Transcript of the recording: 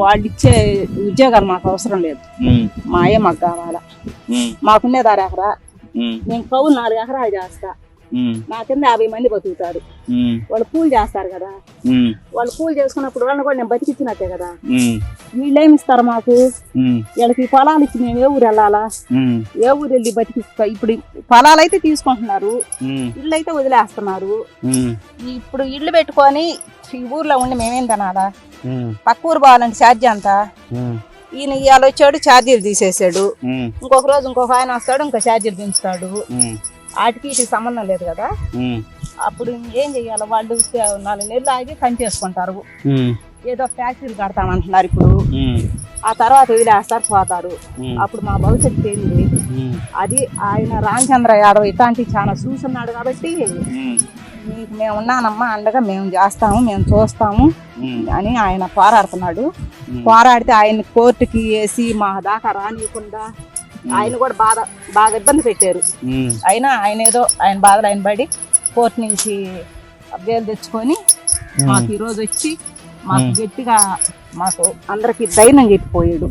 వాళ్ళు ఇచ్చే ఉద్యోగాలు మాకు అవసరం లేదు. మా అయ్యే మాకు కావాలా. మాకున్నది 6 ఎకరా, నేను కౌలు 4 ఎకరాలు చేస్తా. నా కింద 50 మంది బతుకుతారు. వాళ్ళు కూలి చేస్తారు కదా, వాళ్ళు కూలి చేసుకున్నప్పుడు వాళ్ళని కూడా నేను బతికిచ్చినట్టే కదా. వీళ్ళేమి ఇస్తారు మాకు? వీళ్ళకి పొలాలు ఇచ్చి మేము ఏ ఊరు వెళ్ళాలా? ఏ ఊరు వెళ్ళి బతికిస్తా? ఇప్పుడు పొలాలు అయితే తీసుకుంటున్నారు, ఇళ్ళు అయితే వదిలేస్తున్నారు. ఇప్పుడు ఇళ్ళు పెట్టుకొని ఈ ఊర్లో ఉండి మేమేం తినాలా? పక్క ఊరు పోవాలంటే ఛార్జీ అంత. ఈయన ఇవాళ వచ్చాడు, ఛార్జీలు తీసేసాడు. ఇంకొక రోజు ఇంకొక ఆయన వస్తాడు, ఇంకో ఛార్జీలు పెంచుతాడు. వాటికి వీటికి సంబంధం లేదు కదా. అప్పుడు ఏం చెయ్యాలి? వాళ్ళు 4 నెలలు ఆగి పని చేసుకుంటారు. ఏదో ఫ్యాక్టరీలు కడతామంటున్నారు ఇప్పుడు. ఆ తర్వాత వదిలేస్తారు, పోతారు. అప్పుడు మా భవిష్యత్తు ఏంది? అది ఆయన రామచంద్ర యాదవ్ ఇట్లాంటివి చాలా చూస్తున్నాడు కాబట్టి మీకు మేము ఉన్నానమ్మా, అండగా మేము చేస్తాము, మేము చూస్తాము అని ఆయన పోరాడుతున్నాడు. పోరాడితే ఆయన కోర్టుకి వేసి మా దాకా రానియకుండా ఆయన కూడా బాగా ఇబ్బంది పెట్టారు. అయినా ఆయన ఏదో ఆయన బాధలు ఆయన పడి కోర్టు నుంచి బెయిల్ తెచ్చుకొని మాకు ఈరోజు వచ్చి మాకు గట్టిగా మాకు అందరికి ధైర్యం చెప్పిపోయాడు.